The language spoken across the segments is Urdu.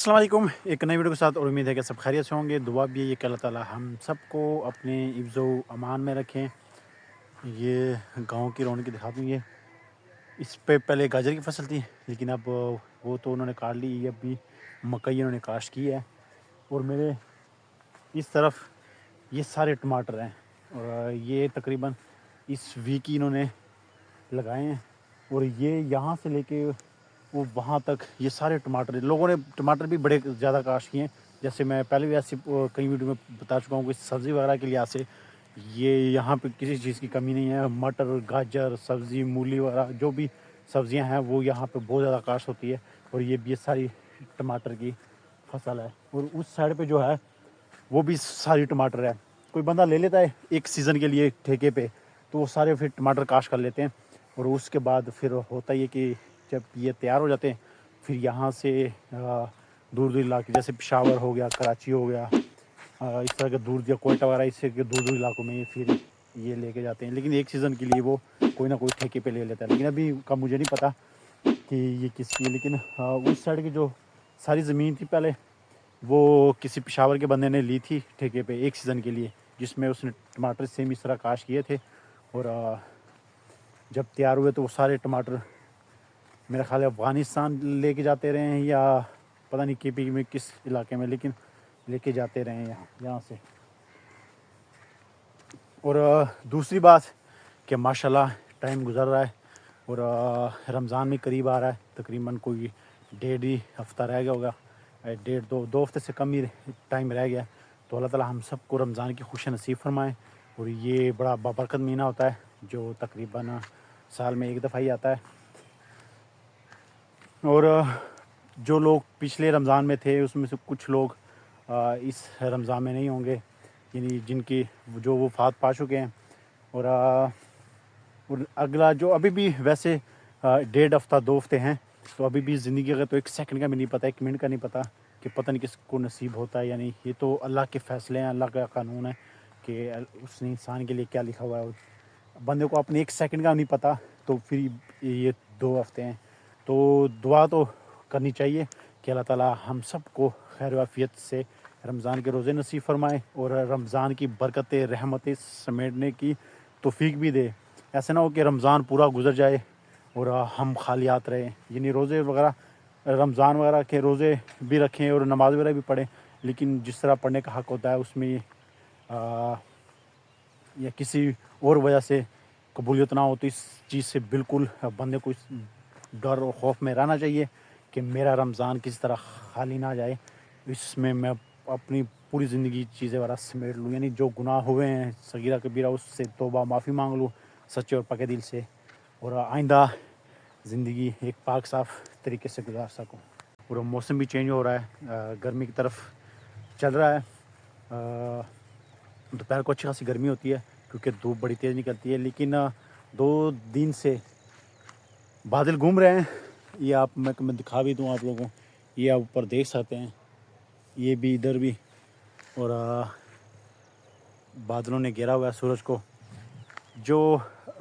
السلام علیکم، ایک نئی ویڈیو کے ساتھ، اور امید ہے کہ سب خیریت سے ہوں گے۔ دعا بھی یہ کہ اللہ تعالیٰ ہم سب کو اپنے حفظ و امان میں رکھیں۔ یہ گاؤں کی رونق دکھا دوں۔ یہ اس پہ پہلے گاجر کی فصل تھی، لیکن اب وہ تو انہوں نے کاٹ لی۔ یہ اب بھی مکئی انہوں نے کاشت کی ہے، اور میرے اس طرف یہ سارے ٹماٹر ہیں، اور یہ تقریباً اس ویک ہی انہوں نے لگائے ہیں، اور یہ یہاں سے لے کے وہ وہاں تک یہ سارے ٹماٹر، لوگوں نے ٹماٹر بھی بڑے زیادہ کاشت کیے ہیں۔ جیسے میں پہلے بھی ایسی کئی ویڈیو میں بتا چکا ہوں کہ سبزی وغیرہ کے لحاظ سے یہ یہاں پہ کسی چیز کی کمی نہیں ہے۔ مٹر، گاجر، سبزی، مولی وغیرہ جو بھی سبزیاں ہیں وہ یہاں پہ بہت زیادہ کاشت ہوتی ہے، اور یہ ساری ٹماٹر کی فصل ہے۔ اور اس سائڈ پہ جو ہے وہ بھی ساری ٹماٹر ہے۔ کوئی بندہ لے لیتا ہے ایک سیزن کے لیے ٹھیکے پہ، تو وہ سارے پھر ٹماٹر کاشت کر لیتے ہیں، اور اس کے بعد پھر ہوتا یہ کہ جب یہ تیار ہو جاتے ہیں، پھر یہاں سے دور دور علاقے جیسے پشاور ہو گیا، کراچی ہو گیا، اس طرح کے دور یا کوئٹہ وغیرہ، اس سے دور دور علاقوں میں پھر یہ لے کے جاتے ہیں۔ لیکن ایک سیزن کے لیے وہ کوئی نہ کوئی ٹھیکے پہ لے لیتا ہے، لیکن ابھی کا مجھے نہیں پتہ کہ یہ کس کی ہے۔ لیکن اس سائڈ کی جو ساری زمین تھی پہلے، وہ کسی پشاور کے بندے نے لی تھی ٹھیکے پہ ایک سیزن کے لیے، جس میں اس نے ٹماٹر سیم اس طرح کاشت کیے تھے، اور جب تیار ہوئے تو وہ سارے ٹماٹر میرا خیال ہے افغانستان لے کے جاتے رہے ہیں، یا پتہ نہیں کے پی میں کس علاقے میں، لیکن لے کے جاتے رہے ہیں یہاں سے۔ اور دوسری بات کہ ماشاءاللہ ٹائم گزر رہا ہے، اور رمضان میں قریب آ رہا ہے، تقریباً کوئی 1.5 ہفتہ رہ گیا ہوگا، 1.5 2 ہفتے سے کم ہی ٹائم رہ گیا۔ تو اللہ تعالیٰ ہم سب کو رمضان کی خوشی نصیب فرمائے، اور یہ بڑا بابرکت مہینہ ہوتا ہے جو تقریباً سال میں ایک دفعہ ہی آتا ہے۔ اور جو لوگ پچھلے رمضان میں تھے اس میں سے کچھ لوگ اس رمضان میں نہیں ہوں گے، یعنی جن کی جو وفات پا چکے ہیں، اور اگلا جو ابھی بھی ویسے 1.5 ہفتہ 2 ہفتے ہیں، تو ابھی بھی زندگی کا تو ایک سیکنڈ کا بھی نہیں پتہ، ایک منٹ کا نہیں پتہ کہ پتہ نہیں کس کو نصیب ہوتا ہے یا نہیں۔ یہ تو اللہ کے فیصلے ہیں، اللہ کا قانون ہے کہ اس نے انسان کے لیے کیا لکھا ہوا ہے۔ بندے کو اپنے ایک سیکنڈ کا نہیں پتہ، تو پھر یہ 2 ہفتے ہیں، تو دعا تو کرنی چاہیے کہ اللہ تعالیٰ ہم سب کو خیر و عافیت سے رمضان کے روزے نصیب فرمائے، اور رمضان کی برکتیں رحمتیں سمیٹنے کی توفیق بھی دے۔ ایسا نہ ہو کہ رمضان پورا گزر جائے اور ہم خالی ہاتھ رہیں، یعنی روزے وغیرہ، رمضان وغیرہ کے روزے بھی رکھیں اور نماز وغیرہ بھی پڑھیں، لیکن جس طرح پڑھنے کا حق ہوتا ہے اس میں یا کسی اور وجہ سے قبولیت نہ ہو، تو اس چیز سے بالکل بندے کو اس ڈر و خوف میں رہنا چاہیے کہ میرا رمضان کسی طرح خالی نہ جائے، اس میں میں اپنی پوری زندگی چیزیں وغیرہ سمیٹ لوں، یعنی جو گناہ ہوئے ہیں صغیرہ کبیرہ اس سے توبہ معافی مانگ لوں سچے اور پکے دل سے، اور آئندہ زندگی ایک پاک صاف طریقے سے گزار سکوں۔ اور موسم بھی چینج ہو رہا ہے، گرمی کی طرف چل رہا ہے۔ دوپہر کو اچھی خاصی گرمی ہوتی ہے کیونکہ دھوپ بڑی تیز نکلتی ہے، لیکن 2 دن سے بادل گھوم رہے ہیں۔ یہ آپ میں دکھا بھی دوں آپ لوگوں، یہ آپ اوپر دیکھ سکتے ہیں، یہ بھی ادھر بھی، اور بادلوں نے گھیرا ہوا ہے سورج کو۔ جو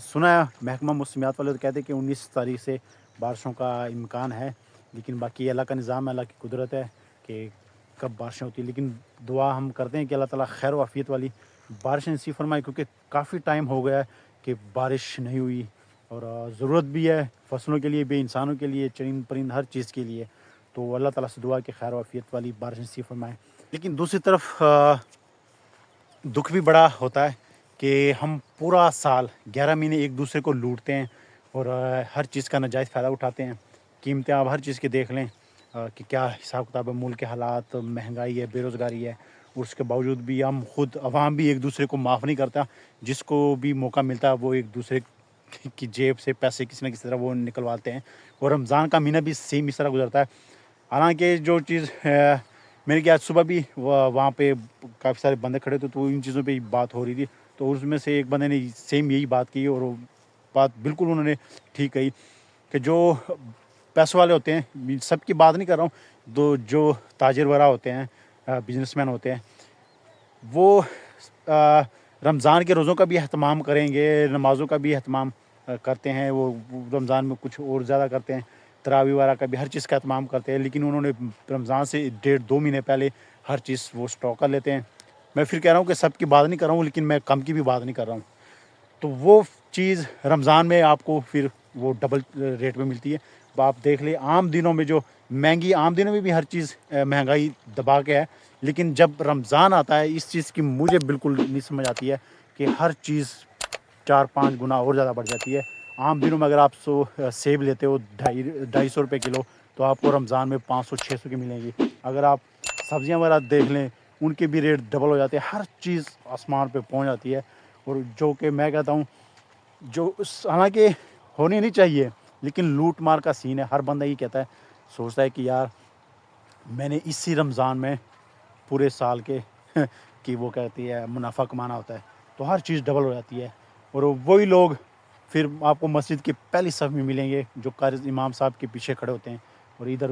سنا ہے محکمہ موسمیات والے تو کہتے ہیں کہ 19 تاریخ سے بارشوں کا امکان ہے، لیکن باقی اللہ کا نظام ہے، اللہ کی قدرت ہے کہ کب بارشیں ہوتی ہیں۔ لیکن دعا ہم کرتے ہیں کہ اللہ تعالیٰ خیر و عافیت والی بارشیں نصیب فرمائے، کیونکہ کافی ٹائم ہو گیا ہے کہ بارش نہیں ہوئی، اور ضرورت بھی ہے فصلوں کے لیے بھی، انسانوں کے لیے، چرند پرند ہر چیز کے لیے۔ تو اللہ تعالیٰ سے دعا کہ خیر و عافیت والی بارش نصیب فرمائے۔ لیکن دوسری طرف دکھ بھی بڑا ہوتا ہے کہ ہم پورا سال 11 مہینے ایک دوسرے کو لوٹتے ہیں، اور ہر چیز کا ناجائز فائدہ اٹھاتے ہیں۔ قیمتیں آپ ہر چیز کے دیکھ لیں کہ کیا حساب کتاب ہے، ملک کے حالات، مہنگائی ہے، بے روزگاری ہے، اور اس کے باوجود بھی ہم خود عوام بھی ایک دوسرے کو معاف نہیں کرتا۔ جس کو بھی موقع ملتا ہے وہ ایک دوسرے کی جیب سے پیسے کسی نہ کسی طرح وہ نکلواتے ہیں، اور رمضان کا مہینہ بھی سیم اس طرح گزرتا ہے۔ حالانکہ جو چیز میرے کہ آج صبح بھی وہاں پہ کافی سارے بندے کھڑے تھے، تو ان چیزوں پہ بات ہو رہی تھی، تو اس میں سے ایک بندے نے سیم یہی بات کی، اور بات بالکل انہوں نے ٹھیک کہی کہ جو پیسوں والے ہوتے ہیں، سب کی بات نہیں کر رہا ہوں، جو تاجر وغیرہ ہوتے ہیں، بزنس مین ہوتے ہیں، وہ رمضان کے روزوں کا بھی اہتمام کریں گے، نمازوں کا بھی اہتمام کرتے ہیں، وہ رمضان میں کچھ اور زیادہ کرتے ہیں، تراویح وغیرہ کا بھی ہر چیز کا اہتمام کرتے ہیں، لیکن انہوں نے رمضان سے 1.5-2 مہینے پہلے ہر چیز وہ اسٹاک کر لیتے ہیں۔ میں پھر کہہ رہا ہوں کہ سب کی بات نہیں کر رہا ہوں، لیکن میں کم کی بھی بات نہیں کر رہا ہوں۔ تو وہ چیز رمضان میں آپ کو پھر وہ ڈبل ریٹ میں ملتی ہے۔ اب آپ دیکھ لیں عام دنوں میں جو مہنگی، عام دنوں میں بھی ہر چیز مہنگائی دبا کے ہے، لیکن جب رمضان آتا ہے اس چیز کی مجھے بالکل نہیں سمجھ آتی ہے کہ ہر چیز 4-5 گنا اور زیادہ بڑھ جاتی ہے۔ عام دنوں میں اگر آپ سیب لیتے ہو 250 روپے کلو، تو آپ کو رمضان میں 500-600 کی ملیں گی۔ اگر آپ سبزیاں وغیرہ دیکھ لیں ان کے بھی ریٹ ڈبل ہو جاتے ہیں، ہر چیز آسمان پہ پہنچ جاتی ہے۔ اور جو کہ میں کہتا ہوں جو حالانکہ ہونی نہیں چاہیے، لیکن لوٹ مار کا سین ہے۔ ہر بندہ یہ کہتا ہے، سوچتا ہے کہ یار میں نے اسی رمضان میں پورے سال کے کی وہ کہتی ہے منافع کمانا ہوتا ہے، تو ہر چیز ڈبل ہو جاتی ہے۔ اور وہی لوگ پھر آپ کو مسجد کی پہلی صف میں ملیں گے جو قاری امام صاحب کے پیچھے کھڑے ہوتے ہیں، اور ادھر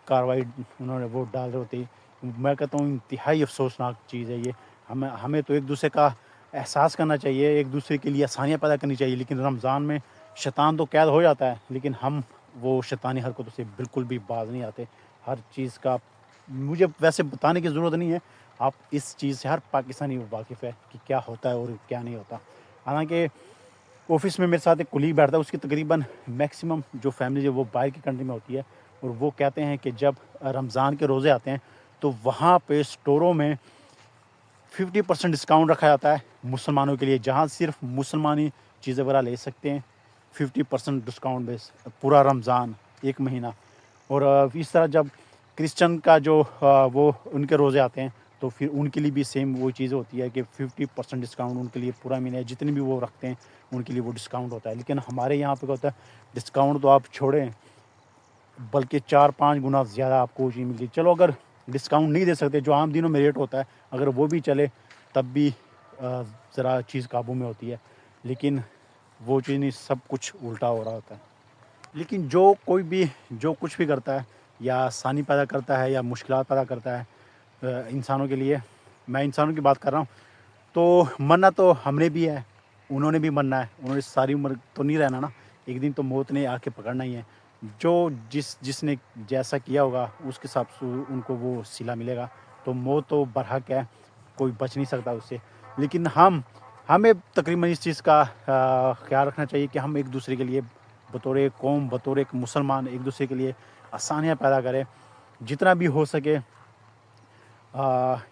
کاروائی انہوں نے ووٹ ڈال رہے ہوتے ہیں۔ میں کہتا ہوں انتہائی افسوسناک چیز ہے یہ۔ ہمیں تو ایک دوسرے کا احساس کرنا چاہیے، ایک دوسرے کے لیے آسانیاں پیدا کرنی چاہیے، لیکن رمضان میں شیطان تو قید ہو جاتا ہے، لیکن ہم وہ شیطانی حرکتوں سے بالکل بھی باز نہیں آتے۔ ہر چیز کا مجھے ویسے بتانے کی ضرورت نہیں ہے، آپ اس چیز سے ہر پاکستانی واقف ہے کہ کیا ہوتا ہے اور کیا نہیں ہوتا۔ حالانکہ آفس میں میرے ساتھ ایک کولیگ بیٹھتا ہے، اس کی تقریباً میکسیمم جو فیملی ہے وہ باہر کی کنٹری میں ہوتی ہے، اور وہ کہتے ہیں کہ جب رمضان کے روزے آتے ہیں تو وہاں پہ اسٹوروں میں 50% ڈسکاؤنٹ رکھا جاتا ہے مسلمانوں کے لیے، جہاں صرف مسلمانی چیزیں وغیرہ لے سکتے ہیں 50% ڈسکاؤنٹ بیس پورا رمضان ایک مہینہ۔ اور اس طرح جب کرسچن کا جو وہ ان کے روزے آتے ہیں تو پھر ان کے لیے بھی سیم وہی چیز ہوتی ہے کہ 50% ڈسکاؤنٹ ان کے لیے پورا مہینہ ہے، جتنے بھی وہ رکھتے ہیں ان کے لیے وہ ڈسکاؤنٹ ہوتا ہے۔ لیکن ہمارے یہاں پہ کیا ہوتا ہے، ڈسکاؤنٹ تو آپ چھوڑیں بلکہ 4-5 گنا زیادہ آپ کو چیز ملتی ہے۔ چلو اگر ڈسکاؤنٹ نہیں دے سکتے جو عام دنوں میں ریٹ ہوتا ہے، اگر وہ بھی چلے تب بھی ذرا چیز قابو میں ہوتی ہے، لیکن وہ چیز نہیں، سب کچھ الٹا ہو رہا ہوتا ہے۔ لیکن جو کوئی بھی جو کچھ بھی کرتا ہے یا آسانی پیدا کرتا ہے یا مشکلات پیدا کرتا ہے انسانوں کے لیے، میں انسانوں کی بات کر رہا ہوں، تو مرنا تو ہم نے بھی ہے، انہوں نے بھی مرنا ہے، انہوں نے ساری عمر تو نہیں رہنا نا، ایک دن تو موت نے آ کے پکڑنا ہی ہے۔ جو جس نے جیسا کیا ہوگا اس کے حساب سے ان کو وہ صلہ ملے گا۔ تو موت تو برحق ہے، کوئی بچ نہیں سکتا اس سے، لیکن ہمیں تقریباً اس چیز کا خیال رکھنا چاہیے کہ ہم ایک دوسرے کے لیے بطور ایک قوم، بطور ایک مسلمان ایک دوسرے کے لیے آسانیاں پیدا کریں، جتنا بھی ہو سکے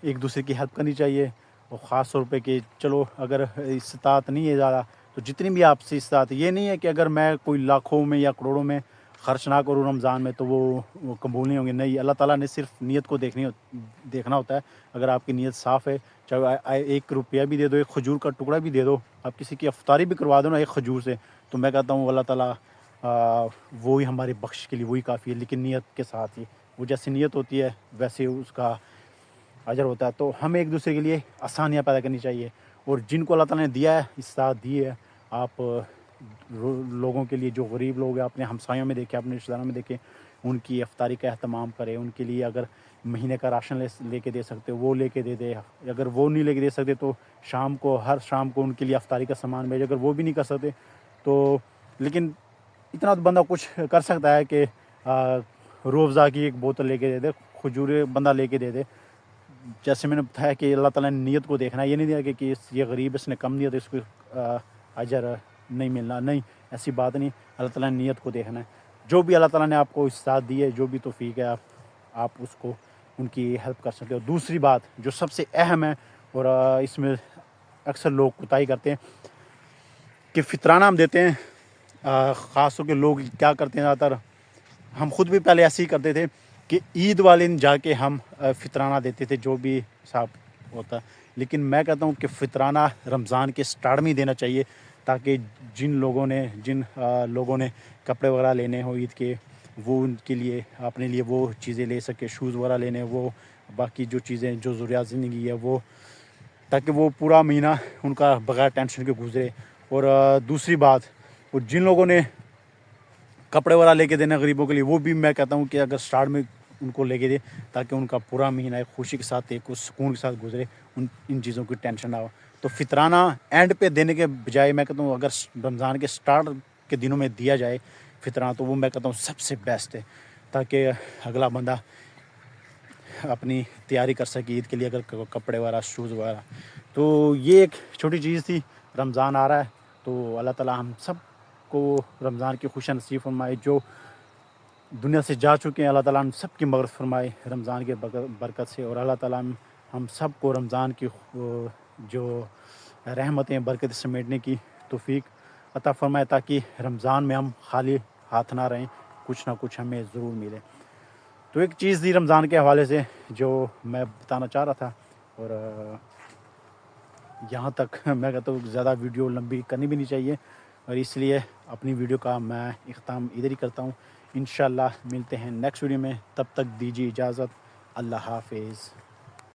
ایک دوسرے کی ہیلپ کرنی چاہیے۔ اور خاص طور پہ کہ چلو اگر استطاعت نہیں ہے زیادہ تو جتنی بھی آپ سے استطاعت، یہ نہیں ہے کہ اگر میں کوئی لاکھوں میں یا کروڑوں میں خرچ نہ کروں رمضان میں تو وہ قبول نہیں ہوں گے۔ نہیں، اللہ تعالیٰ نے صرف نیت کو دیکھنا ہوتا ہے۔ اگر آپ کی نیت صاف ہے، چاہے 1 روپیہ بھی دے دو، ایک کھجور کا ٹکڑا بھی دے دو، آپ کسی کی افطاری بھی کروا دو نا ایک کھجور سے، تو میں کہتا ہوں اللہ تعالیٰ وہی ہمارے بخش کے لیے وہی کافی ہے، لیکن نیت کے ساتھ ہی، وہ جیسی نیت ہوتی ہے ویسے اس کا اجر ہوتا ہے۔ تو ہمیں ایک دوسرے کے لیے آسانیاں پیدا کرنی چاہیے، اور جن کو اللہ تعالیٰ نے دیا ہے استطاعت دی ہے، آپ لوگوں کے لیے جو غریب لوگ ہیں اپنے ہمسایوں میں دیکھیں، اپنے رشتہ داروں میں دیکھیں، ان کی افطاری کا اہتمام کریں، ان کے لیے اگر مہینے کا راشن لے کے دے سکتے وہ لے کے دے دے، اگر وہ نہیں لے کے دے سکتے تو ہر شام کو ان کے لیے افطاری کا سامان بھیجے، اگر وہ بھی نہیں کر سکتے تو لیکن اتنا تو بندہ کچھ کر سکتا ہے کہ روح افزا کی ایک بوتل لے کے دے دے، کھجور بندہ لے کے دے دے۔ جیسے میں نے بتایا کہ اللہ تعالیٰ نے نیت کو دیکھنا ہے، یہ نہیں دیا کہ یہ غریب اس نے کم نیت اس کو اجر نہیں ملنا، نہیں، ایسی بات نہیں۔ اللہ تعالیٰ نے نیت کو دیکھنا ہے، جو بھی اللہ تعالیٰ نے آپ کو استطاعت دی ہے، جو بھی توفیق ہے، آپ اس کو ان کی ہیلپ کر سکتے ہو۔ دوسری بات جو سب سے اہم ہے اور اس میں اکثر لوگ کوتاہی کرتے ہیں کہ فطرانہ ہم دیتے ہیں، خاص طور کے لوگ کیا کرتے ہیں زیادہ تر، ہم خود بھی پہلے ایسے ہی کرتے تھے کہ عید والے دن جا کے ہم فطرانہ دیتے تھے جو بھی حساب ہوتا، لیکن میں کہتا ہوں کہ فطرانہ رمضان کے سٹارٹ میں ہی دینا چاہیے، تاکہ جن لوگوں نے کپڑے وغیرہ لینے ہوں عید کے، وہ ان کے لیے اپنے لیے وہ چیزیں لے سکے، شوز وغیرہ لینے، وہ باقی جو چیزیں جو ضروریات زندگی ہے وہ، تاکہ وہ پورا مہینہ ان کا بغیر ٹینشن کے گزرے۔ اور دوسری بات، اور جن لوگوں نے کپڑے وغیرہ لے کے دینا غریبوں کے لیے، وہ بھی میں کہتا ہوں کہ اگر سٹارٹ میں ان کو لے کے دے، تاکہ ان کا پورا مہینہ ایک خوشی کے ساتھ، ایک سکون کے ساتھ گزرے، ان چیزوں کی ٹینشن نہ ہو۔ تو فطرانہ اینڈ پہ دینے کے بجائے میں کہتا ہوں اگر رمضان کے سٹارٹ کے دنوں میں دیا جائے فطرہ، تو وہ میں کہتا ہوں سب سے بیسٹ ہے، تاکہ اگلا بندہ اپنی تیاری کر سکے عید کے لیے، اگر کپڑے وغیرہ شوز وغیرہ. تو یہ ایک چھوٹی چیز تھی. رمضان آ رہا ہے تو اللہ تعالیٰ ہم سب کو رمضان کی خوشیاں نصیب فرمائے. جو دنیا سے جا چکے ہیں اللہ تعالیٰ ہم سب کی مغفرت فرمائے رمضان کے برکت سے. اور اللہ تعالیٰ ہم سب کو رمضان کی جو رحمتیں برکت سمیٹنے کی توفیق عطا فرمائے، تاکہ رمضان میں ہم خالی ہاتھ نہ رہیں، کچھ نہ کچھ ہمیں ضرور ملے. تو ایک چیز تھی رمضان کے حوالے سے جو میں بتانا چاہ رہا تھا. اور یہاں تک میں کہتا ہوں زیادہ ویڈیو لمبی کرنی بھی نہیں چاہیے، اور اس لیے اپنی ویڈیو کا میں اختتام ادھر ہی کرتا ہوں. انشاءاللہ ملتے ہیں نیکسٹ ویڈیو میں، تب تک دیجیے اجازت. اللہ حافظ.